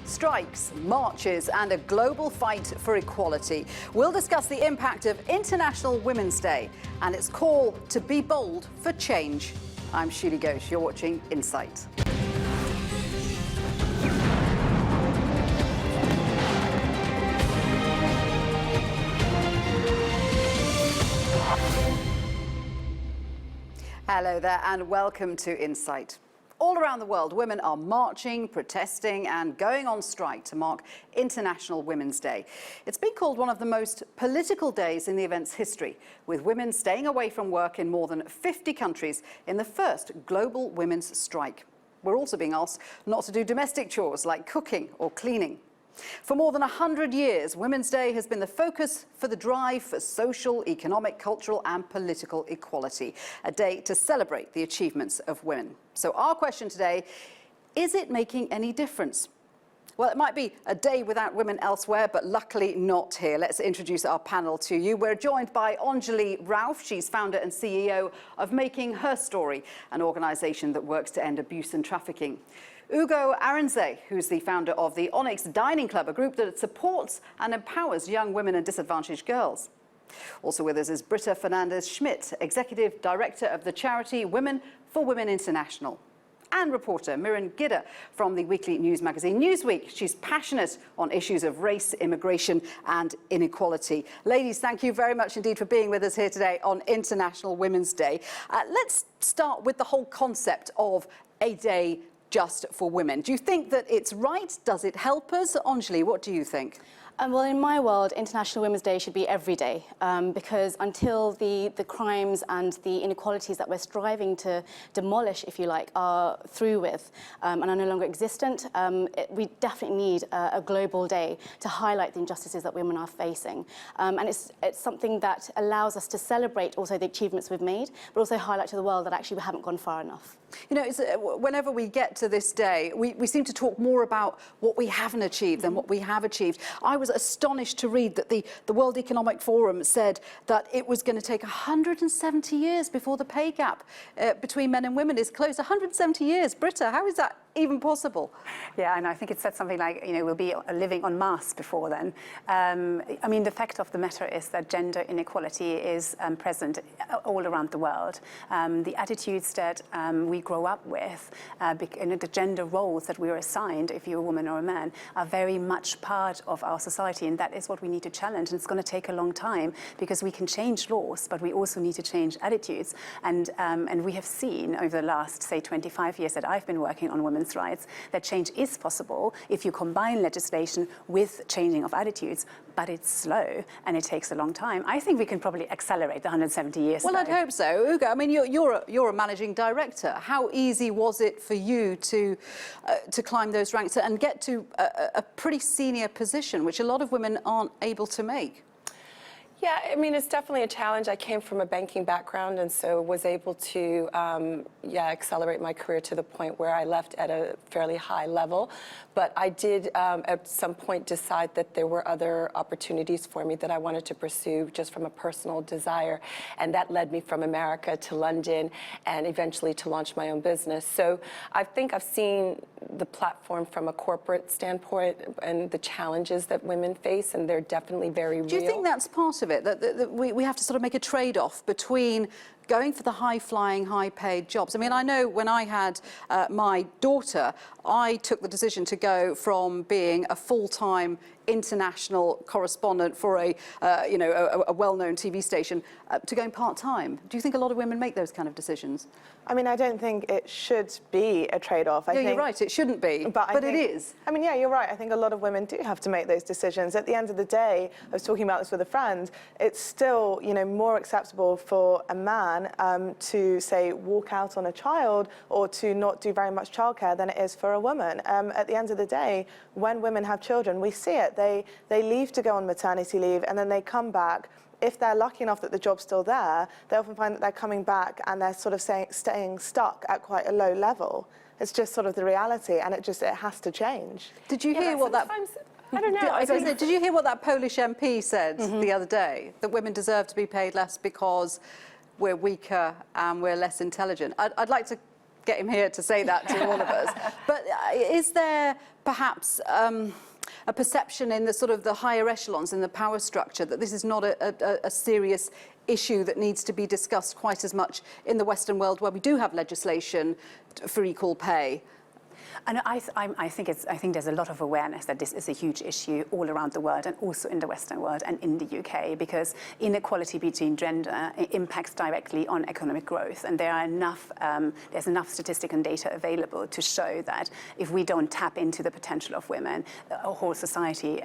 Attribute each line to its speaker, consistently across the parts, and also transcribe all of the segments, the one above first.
Speaker 1: Strikes, marches and a global fight for equality. We'll discuss the impact of International Women's Day and its call to be bold for change. I'm Shuli Ghosh. You're watching Insight. Hello there and welcome to Insight. All around the world, women are marching, protesting and going on strike to mark International Women's Day. It's been called one of the most political days in the event's history, with women staying away from work in more than 50 countries in the first global women's strike. We're also being asked not to do domestic chores like cooking or cleaning. For more than 100 years, Women's Day has been the focus for the drive for social, economic, cultural and political equality, a day to celebrate the achievements of women. So our question today, is it making any difference? Well, it might be a day without women elsewhere, but luckily not here. Let's introduce our panel to you. We're joined by Anjali Rauf. She's founder and CEO of Making Her Story, an organisation that works to end abuse and trafficking. Ugo Aranze, who's the founder of the Onyx Dining Club, a group that supports and empowers young women and disadvantaged girls. Also with us is Britta Fernandez-Schmidt, Executive Director of the charity Women for Women International. And reporter Miran Gidda from the weekly news magazine Newsweek. She's passionate on issues of race, immigration and inequality. Ladies, thank you very much indeed for being with us here today on International Women's Day. Let's start with the whole concept of a day just for women. Do you think that it's right? Does it help us? Anjali, what do you think?
Speaker 2: Well, in my world, International Women's Day should be every day, because until the crimes and the inequalities that we're striving to demolish, if you like, are through with and are no longer existent, we definitely need a global day to highlight the injustices that women are facing. And it's something that allows us to celebrate also the achievements we've made, but also highlight to the world that actually we haven't gone far enough.
Speaker 1: You know, whenever we get to this day, we seem to talk more about what we haven't achieved than what we have achieved. I was astonished to read that the World Economic Forum said that it was going to take 170 years before the pay gap between men and women is closed. 170 years. Britta, how is that even possible?
Speaker 3: Yeah, and I think it said something like, you know, we'll be living on Mars before then. I mean, the fact of the matter is that gender inequality is present all around the world. The attitudes that we grow up with, and the gender roles that we are assigned, if you're a woman or a man, are very much part of our society, and that is what we need to challenge. And it's going to take a long time because we can change laws, but we also need to change attitudes. And we have seen over the last, say, 25 years that I've been working on women's rights, that change is possible if you combine legislation with changing of attitudes, but it's slow and it takes a long time. I think we can probably accelerate the 170 years.
Speaker 1: Well, I'd hope so. Ugo, I mean, you're a managing director. How easy was it for you to climb those ranks and get to a pretty senior position, which a lot of women aren't able to make?
Speaker 4: Yeah, I mean, it's definitely a challenge. I came from a banking background and so was able to, accelerate my career to the point where I left at a fairly high level. But I did, at some point, decide that there were other opportunities for me that I wanted to pursue just from a personal desire. And that led me from America to London and eventually to launch my own business. So I think I've seen the platform from a corporate standpoint and the challenges that women face, and they're definitely very real.
Speaker 1: Do you think that's part of it, that we have to sort of make a trade-off between going for the high-flying, high-paid jobs? I mean, I know when I had my daughter, I took the decision to go from being a full-time international correspondent for a well-known TV station to going part-time. Do you think a lot of women make those kind of decisions?
Speaker 5: I mean, I don't think it should be a trade-off.
Speaker 1: Yeah, you're right, it shouldn't be, but it is.
Speaker 5: I mean, yeah, you're right. I think a lot of women do have to make those decisions. At the end of the day, I was talking about this with a friend, it's still, you know, more acceptable for a man to, say, walk out on a child or to not do very much childcare than it is for a woman. At the end of the day, when women have children, we see it. They leave to go on maternity leave and then they come back. If they're lucky enough that the job's still there, they often find that they're coming back and they're sort of staying stuck at quite a low level. It's just sort of the reality, and it has to change.
Speaker 1: Did you hear what that...
Speaker 4: I don't know.
Speaker 1: Did you hear what that Polish MP said the other day? That women deserve to be paid less because we're weaker and we're less intelligent. I'd like to get him here to say that to all of us. But is there perhaps a perception in the sort of the higher echelons in the power structure that this is not a serious issue that needs to be discussed quite as much in the Western world, where we do have legislation for equal pay?
Speaker 3: And I think there's a lot of awareness that this is a huge issue all around the world, and also in the Western world and in the UK, because inequality between gender impacts directly on economic growth, and there's enough statistical and data available to show that if we don't tap into the potential of women, our whole society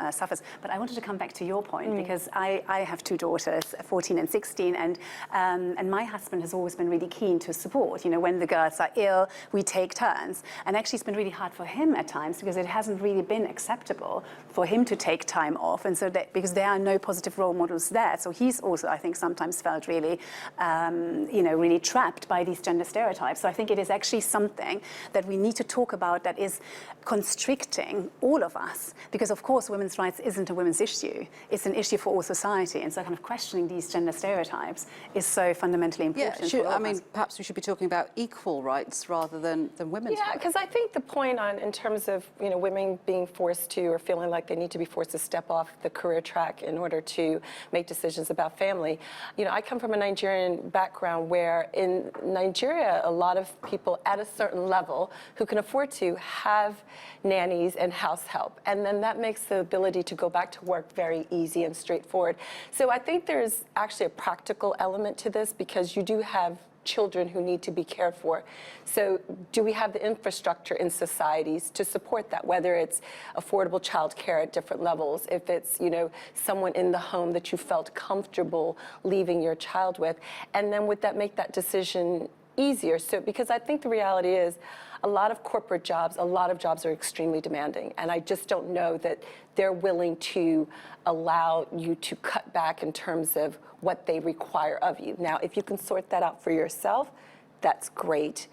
Speaker 3: suffers. But I wanted to come back to your point, because I have two daughters, 14 and 16, and my husband has always been really keen to support. You know, when the girls are ill, we take turns. And actually, it's been really hard for him at times, because it hasn't really been acceptable for him to take time off, and so because there are no positive role models there. So he's also, I think, sometimes felt really, really trapped by these gender stereotypes. So I think it is actually something that we need to talk about that is constricting all of us, because of course women's rights isn't a women's issue; it's an issue for all society. And so, kind of questioning these gender stereotypes is so fundamentally important.
Speaker 1: Yeah, perhaps we should be talking about equal rights rather than women's rights.
Speaker 4: Because I think the point in terms of women being forced to, or feeling like they need to be forced to step off the career track in order to make decisions about family. I come from a Nigerian background where in Nigeria, a lot of people at a certain level who can afford to have nannies and house help. And then that makes the ability to go back to work very easy and straightforward. So I think there's actually a practical element to this, because you do have children who need to be cared for. So do we have the infrastructure in societies to support that, whether it's affordable childcare at different levels, if it's, someone in the home that you felt comfortable leaving your child with, and then would that make that decision easier? So, because I think the reality is a lot of corporate jobs, a lot of jobs are extremely demanding, and I just don't know that they're willing to allow you to cut back in terms of what they require of you. Now, if you can sort that out for yourself, that's great.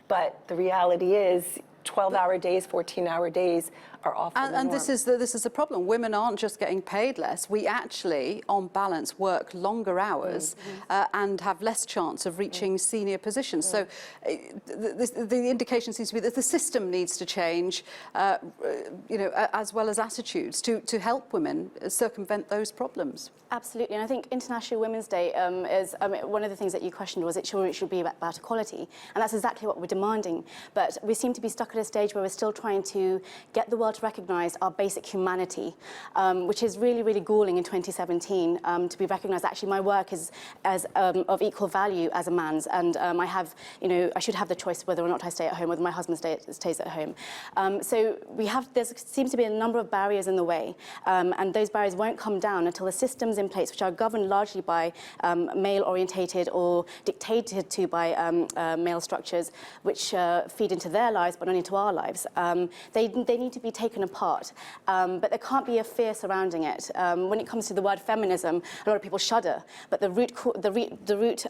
Speaker 4: But the reality is 12-hour days, 14-hour days are often the norm.
Speaker 1: And this is the problem. Women aren't just getting paid less. We actually, on balance, work longer hours and have less chance of reaching senior positions. So the indication seems to be that the system needs to change, as well as attitudes to help women circumvent those problems.
Speaker 2: Absolutely, and I think International Women's Day is one of the things that you questioned was it should be about equality, and that's exactly what we're demanding. But we seem to be stuck at a stage where we're still trying to get the world to recognise our basic humanity, which is really, really galling in 2017 to be recognised. Actually, my work is of equal value as a man's, and I have, I should have the choice whether or not I stay at home, whether my husband stays at home. So there seems to be a number of barriers in the way, and those barriers won't come down until the systems in place, which are governed largely by male-orientated or dictated to by male structures, which feed into their lives but not into our lives. They need to be taken apart, but there can't be a fear surrounding it. When it comes to the word feminism, a lot of people shudder, but the root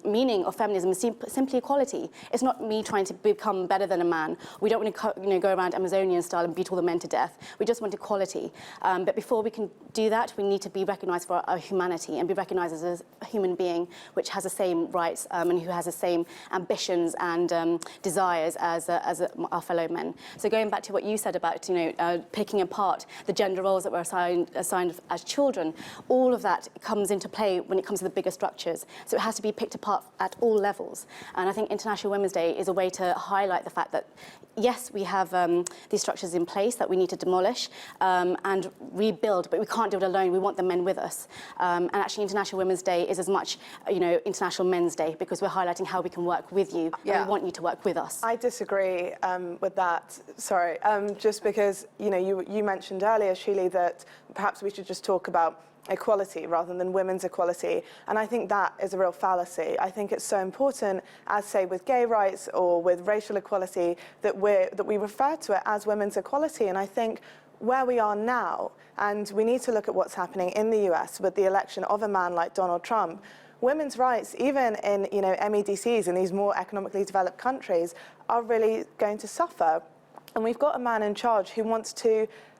Speaker 2: meaning of feminism is simply equality. It's not me trying to become better than a man. We don't want to go around Amazonian style and beat all the men to death. We just want equality. But before we can do that, we need to be recognised for our humanity and be recognised as a human being which has the same rights and who has the same ambitions and desires as our fellow men. So going back to what you said about picking apart the gender roles that were assigned as children, all of that comes into play when it comes to the bigger structures. So it has to be picked apart at all levels. And I think International Women's Day is a way to highlight the fact that yes, we have these structures in place that we need to demolish and rebuild, but we can't do it alone. We want the men with us. And actually, International Women's Day is as much, International Men's Day, because we're highlighting how we can work with you, and we want you to work with us.
Speaker 5: I disagree with that. Sorry, just because you mentioned earlier, Shuli, that perhaps we should just talk about equality rather than women's equality, and I think that is a real fallacy. I think it's so important, as say with gay rights or with racial equality, that we refer to it as women's equality. And I think where we are now, and we need to look at what's happening in the US with the election of a man like Donald Trump, women's rights, even in MEDCs in these more economically developed countries, are really going to suffer. And we've got a man in charge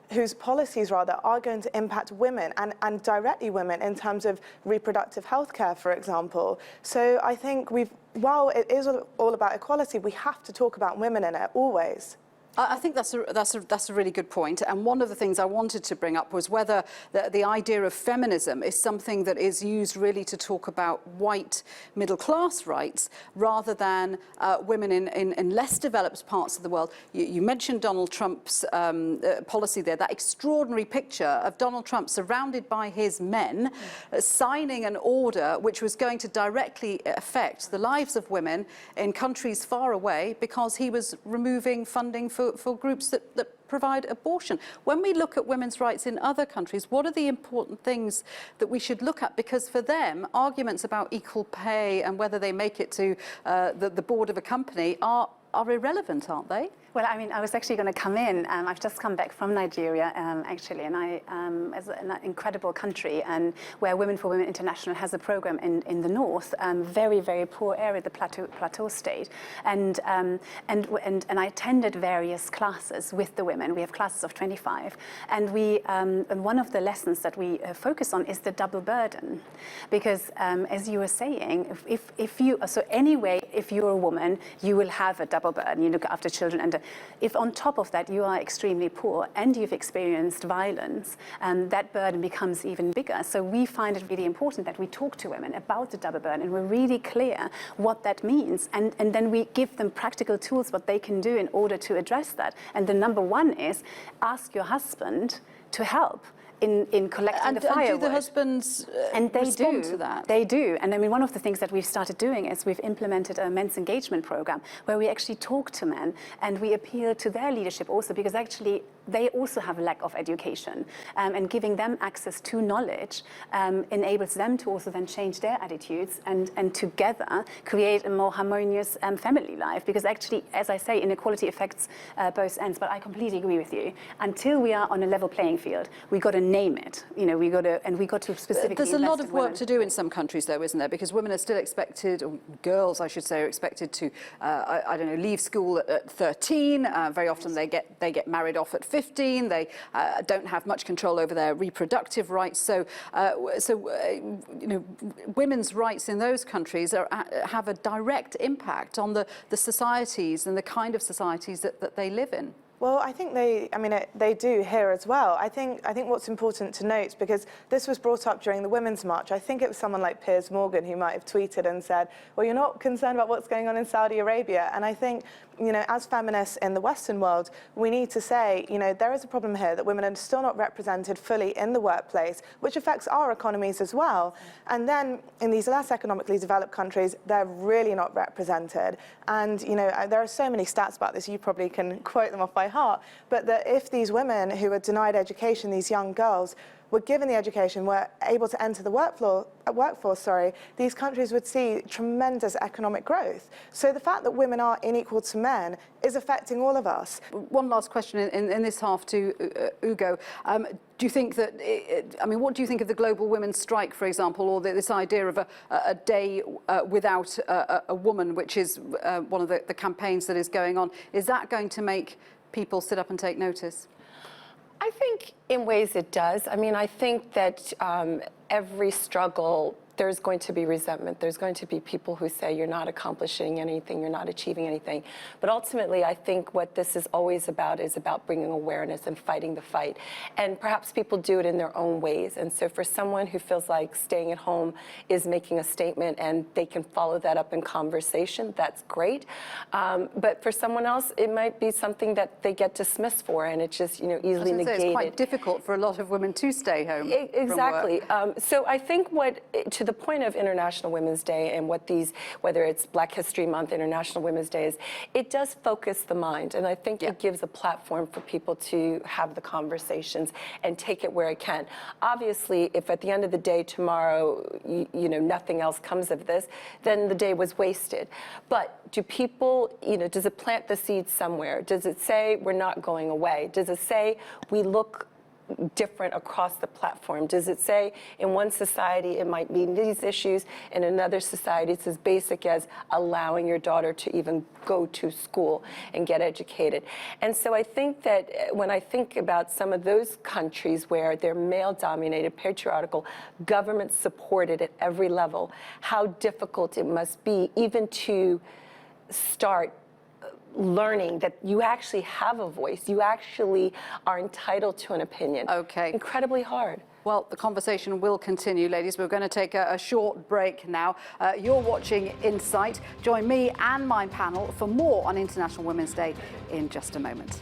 Speaker 5: whose policies are going to impact women and directly women in terms of reproductive health care, for example. So I think we've while it is all about equality, we have to talk about women in it always.
Speaker 1: I think that's a really good point. And one of the things I wanted to bring up was whether the idea of feminism is something that is used really to talk about white middle class rights rather than women in less developed parts of the world. You mentioned Donald Trump's policy there, that extraordinary picture of Donald Trump surrounded by his men signing an order which was going to directly affect the lives of women in countries far away because he was removing funding for groups that provide abortion. When we look at women's rights in other countries, what are the important things that we should look at? Because for them, arguments about equal pay and whether they make it to the board of a company are irrelevant, aren't they?
Speaker 3: Well, I mean, I was actually going to come in. I've just come back from Nigeria, actually, and it's an incredible country, and where Women for Women International has a program in the north, very, very poor area, the plateau state, and I attended various classes with the women. We have classes of 25, and and one of the lessons that we focus on is the double burden, because as you were saying, if you're a woman, you will have a double burden. You look after children, and if on top of that you are extremely poor and you've experienced violence, that burden becomes even bigger. So we find it really important that we talk to women about the double burden and we're really clear what that means. And then we give them practical tools what they can do in order to address that. And the number one is ask your husband to help in collecting the firewood.
Speaker 1: And do the husbands respond to that?
Speaker 3: They do. And I mean, one of the things that we've started doing is we've implemented a men's engagement program where we actually talk to men and we appeal to their leadership also, because actually they also have a lack of education, and giving them access to knowledge enables them to also then change their attitudes and together create a more harmonious family life. Because actually, as I say, inequality affects both ends. But I completely agree with you. Until we are on a level playing field, we got to name it. You know, we got to specifically.
Speaker 1: There's a lot of work
Speaker 3: women.
Speaker 1: to do in some countries, though, isn't there? Because women are still expected, or girls, I should say, are expected to, I don't know, leave school at 13. Very often they get married off at 15. They don't have much control over their reproductive rights. So you know, women's rights in those countries have a direct impact on the societies and the kind of societies that they live in.
Speaker 5: Well, I think they do here as well. I think what's important to note, because this was brought up during the Women's March, I think it was someone like Piers Morgan who might have tweeted and said, well, you're not concerned about what's going on in Saudi Arabia. And I think, you know, as feminists in the Western world, we need to say, you know, there is a problem here that women are still not represented fully in the workplace, which affects our economies as well. And then in these less economically developed countries, they're really not represented. And, you know, there are so many stats about this, you probably can quote them off by heart, but that if these women who are denied education, these young girls, were given the education, were able to enter the workforce, these countries would see tremendous economic growth. So the fact that women are unequal to men is affecting all of us.
Speaker 1: One last question in this half to Ugo. Do you think that, what do you think of the global women's strike, for example, or this idea of a day without a woman, which is one of the campaigns that is going on? Is that going to make people sit up and take notice?
Speaker 4: I think in ways it does. I mean, I think that every struggle, there's going to be resentment. There's going to be people who say you're not accomplishing anything, you're not achieving anything. But ultimately, I think what this is always about is about bringing awareness and fighting the fight. And perhaps people do it in their own ways. And so for someone who feels like staying at home is making a statement and they can follow that up in conversation, that's great. But for someone else, it might be something that they get dismissed for, and it's just, you know, easily negated.
Speaker 1: It's quite difficult for a lot of women to stay home.
Speaker 4: Exactly.
Speaker 1: From work.
Speaker 4: So I think to the point of International Women's Day and whether it's Black History Month, International Women's Day is, it does focus the mind. And I think it gives a platform for people to have the conversations and take it where it can. Obviously, if at the end of the day tomorrow, you know, nothing else comes of this, then the day was wasted. But do people, you know, does it plant the seed somewhere? Does it say we're not going away? Does it say we look different across the platform? Does it say in one society it might be these issues, in another society it's as basic as allowing your daughter to even go to school and get educated? And so I think that when I think about some of those countries where they're male-dominated, patriarchal, government-supported at every level, how difficult it must be even to start learning that you actually have a voice, you actually are entitled to an opinion.
Speaker 1: Okay.
Speaker 4: Incredibly hard.
Speaker 1: Well, the conversation will continue, ladies. We're going to take a short break now. You're watching Insight. Join me and my panel for more on International Women's Day in just a moment.